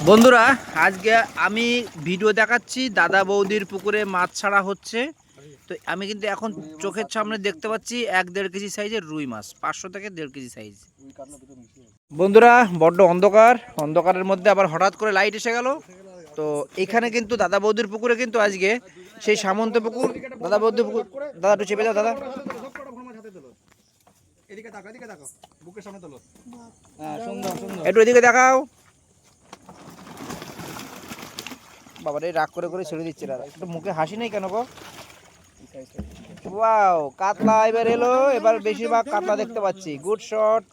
বন্ধুরা, আজকে আমি ভিডিও দেখাচ্ছি দাদা বৌদির পুকুরে মাছ ছাড়া হচ্ছে। তো আমি কিন্তু এখন চোখের সামনে দেখতে পাচ্ছি 1-1.5 কেজি সাইজের রুই মাছ, 500 থেকে 1.5 কেজি সাইজ। বন্ধুরা, বড্ড অন্ধকার, অন্ধকারের মধ্যে আবার হঠাৎ করে লাইট এসে গেল। তো এখানে কিন্তু দাদা বৌদির পুকুরে কিন্তু আজকে সেই সামন্ত পুকুর, দাদা বৌদির পুকুর। দাদা একটু চেপে যাও, দাদা একটু এদিকে দেখাও। বাবারে রাগ করে করে ছেড়ে দিচ্ছে দাদা, একটু মুখে হাসি নেই কেন গো? ওয়াও, কাতলা এবার এলো, এবার বেশিরভাগ কাতলা দেখতে পাচ্ছি। গুড শট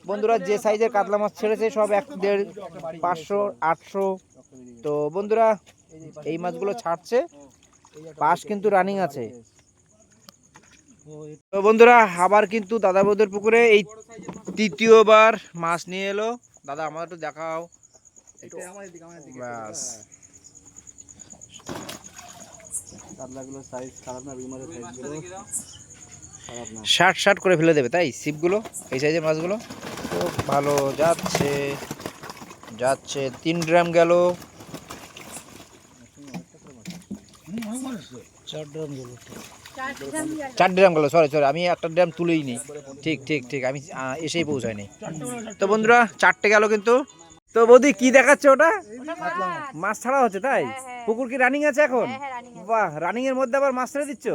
বন্ধুরা, যে সাইজের কাতলা মাছ ছেড়েছে সব 1-1.5, 500, 800। তো বন্ধুরা, এই মাছগুলো ছাড়ছে, পাশ কিন্তু রানিং আছে। তো বন্ধুরা, আবার কিন্তু দাদা বৌদের পুকুরে এই তৃতীয়বার মাছ নিয়ে এলো। দাদা আমাদের একটু দেখাও। ব্যাস, কাতলাগুলো সাইজ খারাপ না, রুই মাছের সাইজগুলো খারাপ না। শার্ট করে ফেলে দেবে তাই ছিপগুলো, এই সাইজের মাছগুলো। তো ভালো যাচ্ছে যাচ্ছে 3 ড্রাম গেল। 4 ড্রাম গেল, সরি, আমি একটা ড্রাম তুলেই নি। ঠিক ঠিক ঠিক, আমি এসেই পৌঁছায়নি। তো বন্ধুরা, 4টে গেল কিন্তু। তো বৌদি কি দেখাচ্ছে ওটা? মাছ ছাড়া হচ্ছে তাই? পুকুর কি রানিং আছে এখন? বাহ, রানিং এর মধ্যে আবার মাছ ছেড়ে দিচ্ছ?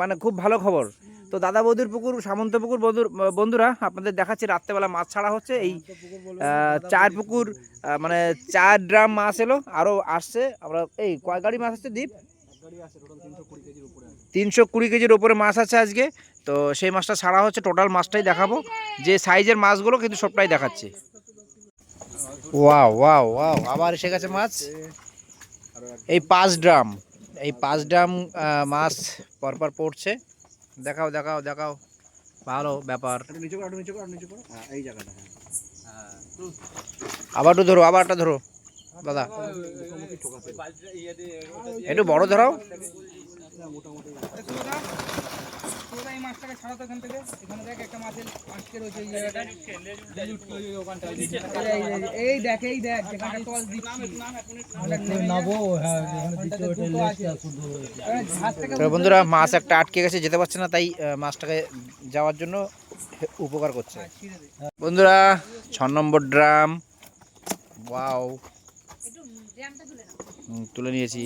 মানে খুব ভালো খবর। তো দাদা বৌদির পুকুর, সামন্ত পুকুর বন্ধুরা, আপনাদের দেখাচ্ছি রাত্রেবেলা মাছ ছাড়া হচ্ছে। এই 4 পুকুর, মানে 4 ড্রাম মাছ এলো, আরো আসছে। আমরা এই কয় গাড়ি মাছ আসছে দ্বীপ? 320 কেজির ওপরে মাছ আছে আজকে। তো সেই মাছটা ছাড়া হচ্ছে, টোটাল মাছটাই দেখাবো। যে সাইজের মাছগুলো কিন্তু সবটাই দেখাচ্ছি। ওয়াও ওয়াও ওয়াও, আবার এসে গেছে মাছ। এই 5 ড্রাম, এই 5 ড্রাম মাছ পরপর পড়ছে। দেখাও দেখাও দেখাও, ভালো ব্যাপার। আবারটা ধরো, আবারটা ধরো দাদা, একটু বড় ধরাও। বন্ধুরা, মাছ একটা আটকে গেছে, যেতে পারছে না, তাই মাছটাকে যাওয়ার জন্য উপকার করছে। বন্ধুরা, 6 নম্বর ড্রাম। ওয়াও, তুলে নিয়েছি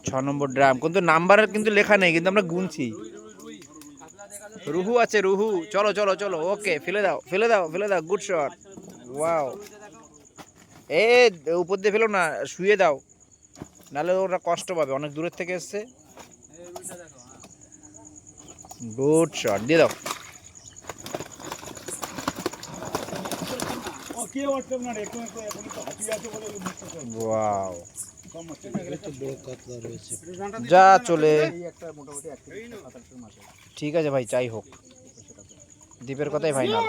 6 নম্বর ড্রাম, কিন্তু নাম্বার কিন্তু লেখা নেই, কিন্তু আমরা গুনছি। রুহু আছে, রুহু। চলো চলো চলো, ওকে, ফেলে দাও ফেলে দাও ফেলে দাও, গুড শট। ওয়াও, এ উপর দিয়ে ফেলো না, শুয়ে দাও, নাহলে ওরা কষ্ট পাবে, অনেক দূরের থেকে এসছে। গুড শট, দিয়ে দাও। ওয়াও, যা চলে। ঠিক আছে ভাই, চাই হোক, দ্বীপের কথাই ফাইনাল।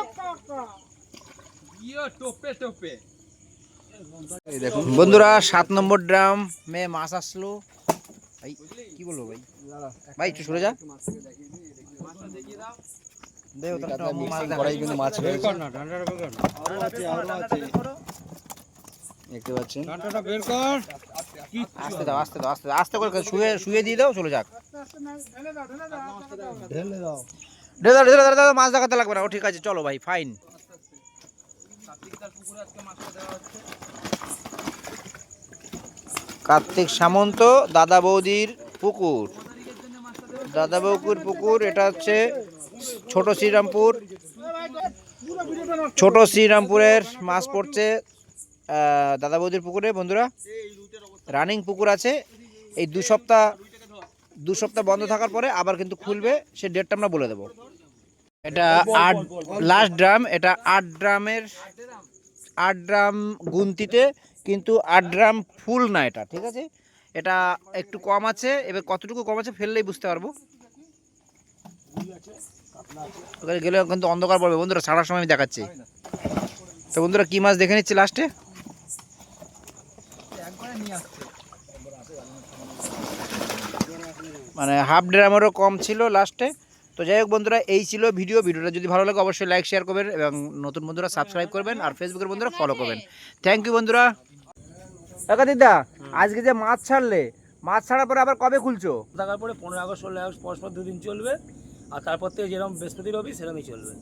বন্ধুরা, 7 নম্বর ড্রাম মে মাছ আসলো। ভাই কি বলবো ভাই, ভাই একটু সরে যা। আস্তে দাও, আস্তে দাও, আস্তে আস্তে করে শুয়ে দিয়ে দাও, চলে যাক। ঢেলে দাও, মাছ দেখাতে লাগবে না। ও ঠিক আছে, চলো ভাই, ফাইন। কার্তিক সামন্ত, দাদা বৌদির পুকুর, দাদা বৌদির পুকুর। এটা হচ্ছে ছোট শ্রীরামপুর, ছোট শ্রীরামপুরের মাছ পড়ছে দাদা বৌদির পুকুরে। বন্ধুরা, রানিং পুকুর আছে। এই 2 সপ্তাহ বন্ধ থাকার পরে আবার কিন্তু খুলবে, সে ডেটটা আমরা বলে দেবো। এটা 8 লাস্ট ড্রাম, এটা 8 ড্রামের 8 ড্রাম গুনতিতে, কিন্তু 8 ড্রাম ফুল না এটা, ঠিক আছে? এটা একটু কম আছে, এবার কতটুকু কম আছে ফেললেই বুঝতে পারবো। ওখানে গেলে কিন্তু অন্ধকার পড়বে বন্ধুরা, ছাড়ার সময় আমি দেখাচ্ছি। তো বন্ধুরা, কি মাছ দেখে নিচ্ছি লাস্টে। মানে হাফ ড্রামেরও কম ছিল লাস্টে, তো যাই হোক বন্ধুরা, এই ছিল ভিডিওটা যদি ভালো লাগে অবশ্যই লাইক শেয়ার করবেন এবং নতুন বন্ধুরা সাবস্ক্রাইব করবেন আর ফেসবুকের বন্ধুরা ফলো করবেন। থ্যাংক ইউ বন্ধুরা। দিদা, আজকে যে মাছ ছাড়লে, মাছ ছাড়ার পরে আবার কবে খুলছো? থাকার পরে 15 আগস্ট 16 আগস্ট পরস্পর 2 দিন চলবে, আর তারপর থেকে যেরকম বৃহস্পতি রবি সেরকমই চলবে।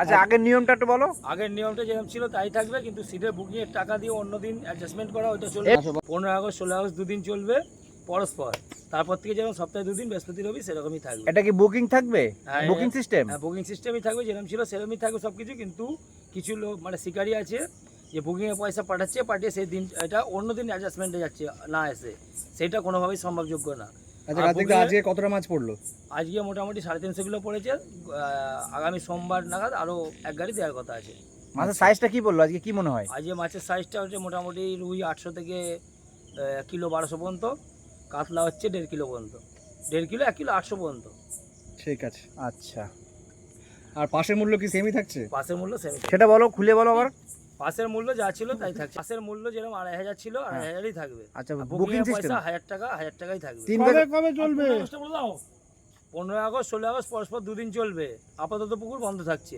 আচ্ছা, আগের নিয়মটা একটু বলো। আগের নিয়মটা যেরকম ছিল তাই থাকবে, কিন্তু সিটের বুকিং এর টাকা দিয়ে অন্য দিন অ্যাডজাস্টমেন্ট করা ওইটা চলবে। 15 আগস্ট 16 আগস্ট 2 দিন চলবে পরস্পর, তারপর থেকে যেরকম সপ্তাহে 2 দিন বৃহস্পতি রবি সেরকমই থাকবে। এটা কি বুকিং থাকবে? হ্যাঁ, বুকিং সিস্টেম? হ্যাঁ, বুকিং সিস্টেমই থাকবে, যেরকম ছিল সেরকমই থাকবে সবকিছু। কিন্তু কিছু লোক মানে শিকারি আছে যে বুকিং এর পয়সা পাঠিয়ে সেই দিন এটা অন্য দিন অ্যাডজাস্টমেন্টে যাচ্ছে না এসে, সেটা কোনোভাবেই সম্ভবযোগ্য না। আচ্ছা কার্তিকদা, আজকে কতটা মাছ পড়লো? আজকে মোটামুটি 350 কিলো পড়েছে। আগামী সোমবার নাগাদ আরো এক গাড়ি দেওয়ার কথা আছে। মাছের সাইজটা কি বললো আজকে, কি মনে হয়? আজকে মাছের সাইজটা হচ্ছে মোটামুটি রুই 800 থেকে কিলো 1200 পর্যন্ত, কাতলা হচ্ছে 1.5 কিলো পর্যন্ত, 1.5 কিলো 1 কিলো 800 পর্যন্ত। ঠিক আছে। আচ্ছা, আর পাশের মূল্য কি সেমই থাকছে? পাশের মূল্য সেমি, সেটা বলো, খুলে বলো আবার। পাশের মূল্য যা ছিল তাই থাকছে। পাশের মূল্য যেরকম 2500 ছিল 2500ই থাকবে। আচ্ছা, বুকিং বুকিং এর সিস্টেম পয়সা 1000 টাকাই থাকবে। 3 বছর কবে চলবে? 15 আগস্ট 16 আগস্ট পরস্পর 2 দিন চলবে। আপাতত পুকুর বন্ধ থাকছে।